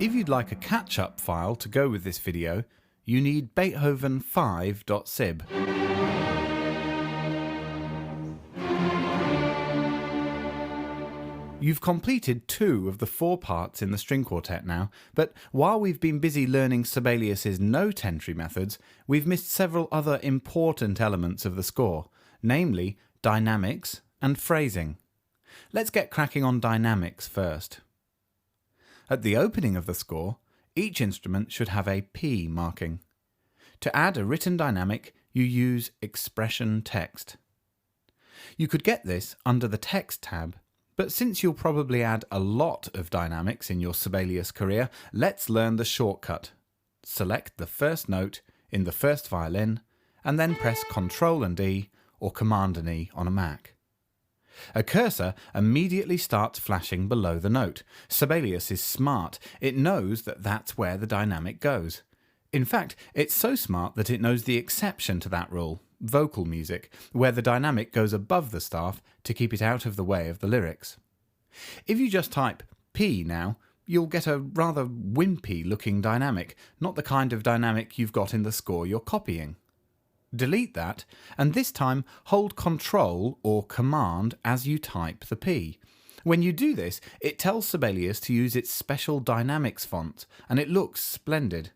If you'd like a catch-up file to go with this video, you need beethoven5.sib. You've completed 2 of the 4 parts in the string quartet now, but while we've been busy learning Sibelius's note entry methods, we've missed several other important elements of the score, namely dynamics and phrasing. Let's get cracking on dynamics first. At the opening of the score, each instrument should have a P marking. To add a written dynamic, you use expression text. You could get this under the text tab, but since you'll probably add a lot of dynamics in your Sibelius career, let's learn the shortcut. Select the first note in the first violin, and then press Ctrl and E or Command and E on a Mac. A cursor immediately starts flashing below the note. Sibelius is smart. It knows that that's where the dynamic goes. In fact, it's so smart that it knows the exception to that rule, vocal music, where the dynamic goes above the staff to keep it out of the way of the lyrics. If you just type P now, you'll get a rather wimpy looking dynamic, not the kind of dynamic you've got in the score you're copying. Delete that, and this time hold Ctrl or Command as you type the P. When you do this, it tells Sibelius to use its special dynamics font, and it looks splendid.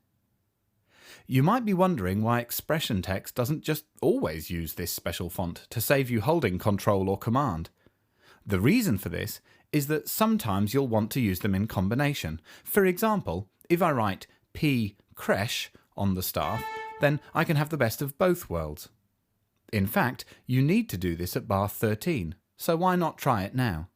You might be wondering why expression text doesn't just always use this special font to save you holding Ctrl or Command. The reason for this is that sometimes you'll want to use them in combination. For example, if I write P Cresh on the staff, then I can have the best of both worlds. In fact, you need to do this at bar 13, so why not try it now?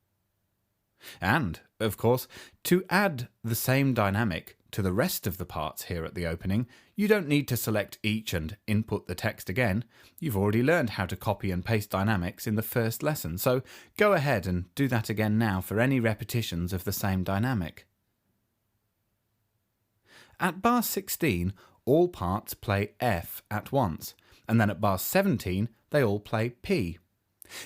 And, of course, to add the same dynamic to the rest of the parts here at the opening, you don't need to select each and input the text again. You've already learned how to copy and paste dynamics in the first lesson, so go ahead and do that again now for any repetitions of the same dynamic. At bar 16, all parts play F at once, and then at bar 17 they all play P.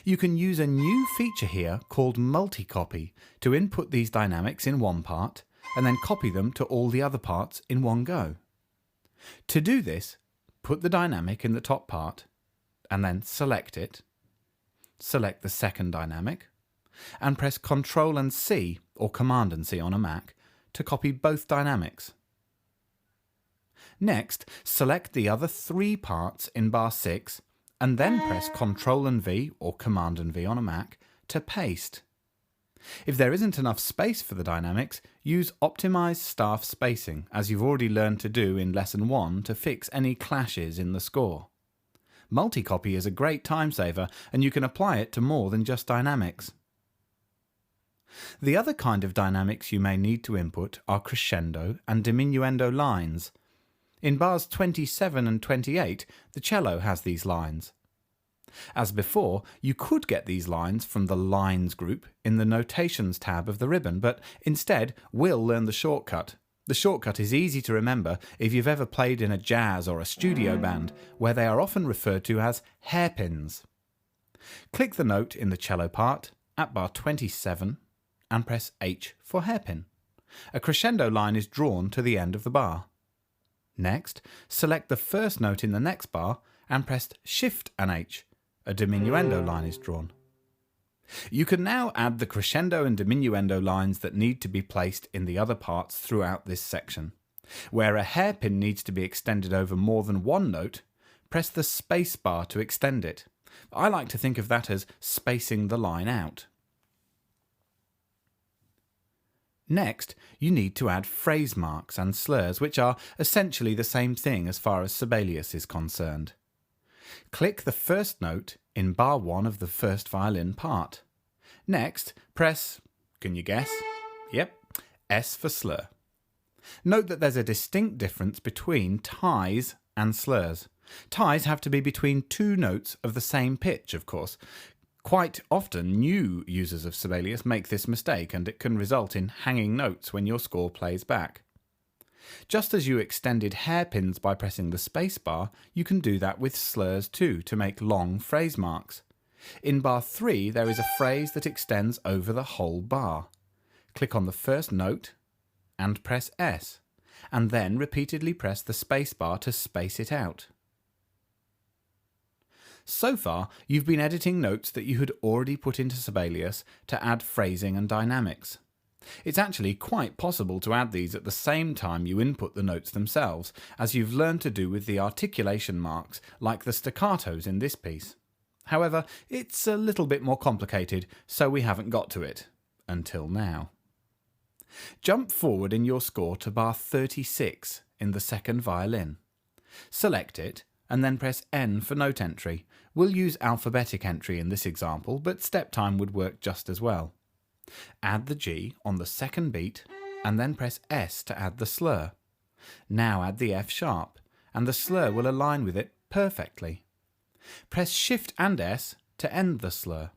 You can use a new feature here called Multicopy to input these dynamics in one part and then copy them to all the other parts in one go. To do this, put the dynamic in the top part and then select it, select the second dynamic, and press Ctrl and C or Command and C on a Mac to copy both dynamics. Next, select the other 3 parts in bar 6 and then press Ctrl and V or Command and V on a Mac to paste. If there isn't enough space for the dynamics, use Optimize Staff Spacing, as you've already learned to do in Lesson 1 to fix any clashes in the score. Multicopy is a great time saver, and you can apply it to more than just dynamics. The other kind of dynamics you may need to input are crescendo and diminuendo lines. In bars 27 and 28, the cello has these lines. As before, you could get these lines from the Lines group in the Notations tab of the ribbon, but instead we'll learn the shortcut. The shortcut is easy to remember if you've ever played in a jazz or a studio band, where they are often referred to as hairpins. Click the note in the cello part at bar 27 and press H for hairpin. A crescendo line is drawn to the end of the bar. Next, select the first note in the next bar and press Shift and H. A diminuendo line is drawn. You can now add the crescendo and diminuendo lines that need to be placed in the other parts throughout this section. Where a hairpin needs to be extended over more than one note, press the space bar to extend it. I like to think of that as spacing the line out. Next, you need to add phrase marks and slurs, which are essentially the same thing as far as Sibelius is concerned. Click the first note in bar 1 of the first violin part. Next, press, can you guess? Yep, S for slur. Note that there's a distinct difference between ties and slurs. Ties have to be between 2 notes of the same pitch, of course. Quite often, new users of Sibelius make this mistake, and it can result in hanging notes when your score plays back. Just as you extended hairpins by pressing the space bar, you can do that with slurs too, to make long phrase marks. In bar 3, there is a phrase that extends over the whole bar. Click on the first note and press S, and then repeatedly press the spacebar to space it out. So far, you've been editing notes that you had already put into Sibelius to add phrasing and dynamics. It's actually quite possible to add these at the same time you input the notes themselves, as you've learned to do with the articulation marks, like the staccatos in this piece. However, it's a little bit more complicated, so we haven't got to it. Until now. Jump forward in your score to bar 36 in the second violin. Select it, and then press N for note entry. We'll use alphabetic entry in this example, but step time would work just as well. Add the G on the second beat, and then press S to add the slur. Now add the F sharp, and the slur will align with it perfectly. Press Shift and S to end the slur.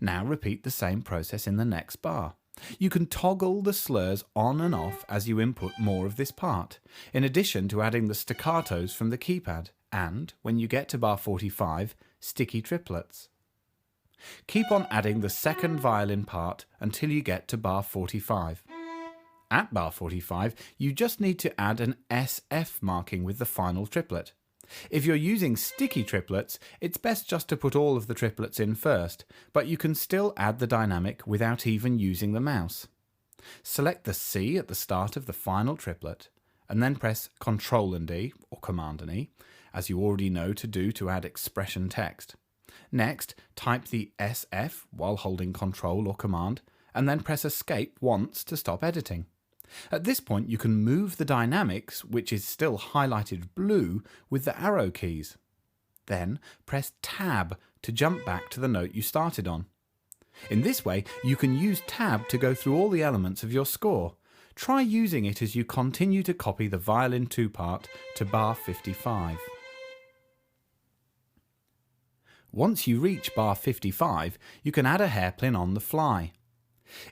Now repeat the same process in the next bar. You can toggle the slurs on and off as you input more of this part, in addition to adding the staccatos from the keypad, and, when you get to bar 45, sticky triplets. Keep on adding the second violin part until you get to bar 45. At bar 45, you just need to add an SF marking with the final triplet. If you're using sticky triplets, it's best just to put all of the triplets in first, but you can still add the dynamic without even using the mouse. Select the C at the start of the final triplet, and then press Ctrl and D, or Command and E, as you already know to do to add expression text. Next, type the SF while holding Ctrl or Command, and then press Escape once to stop editing. At this point you can move the dynamics, which is still highlighted blue, with the arrow keys. Then press Tab to jump back to the note you started on. In this way you can use Tab to go through all the elements of your score. Try using it as you continue to copy the violin 2 part to bar 55. Once you reach bar 55, you can add a hairpin on the fly.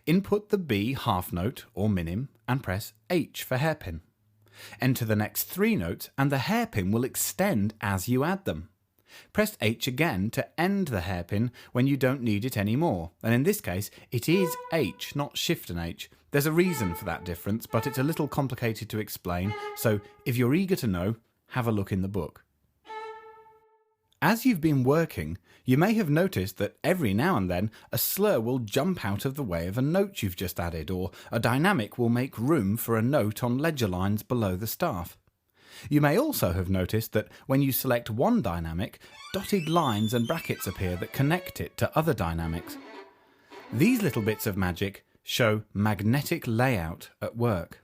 Input the B half note or minim and press H for hairpin. Enter the next 3 notes and the hairpin will extend as you add them. Press H again to end the hairpin when you don't need it anymore, and in this case it is H, not Shift and H. There's a reason for that difference, but it's a little complicated to explain, so if you're eager to know, have a look in the book. As you've been working, you may have noticed that every now and then a slur will jump out of the way of a note you've just added, or a dynamic will make room for a note on ledger lines below the staff. You may also have noticed that when you select one dynamic, dotted lines and brackets appear that connect it to other dynamics. These little bits of magic show magnetic layout at work.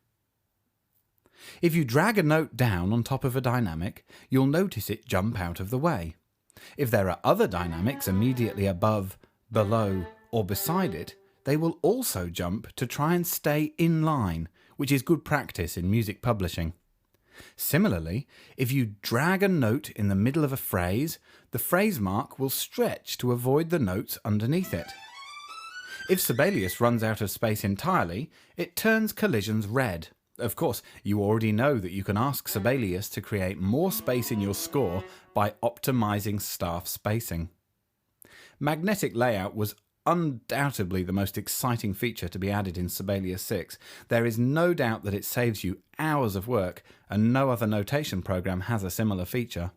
If you drag a note down on top of a dynamic, you'll notice it jump out of the way. If there are other dynamics immediately above, below, or beside it, they will also jump to try and stay in line, which is good practice in music publishing. Similarly, if you drag a note in the middle of a phrase, the phrase mark will stretch to avoid the notes underneath it. If Sibelius runs out of space entirely, it turns collisions red. Of course, you already know that you can ask Sibelius to create more space in your score by optimizing staff spacing. Magnetic layout was undoubtedly the most exciting feature to be added in Sibelius 6. There is no doubt that it saves you hours of work, and no other notation program has a similar feature.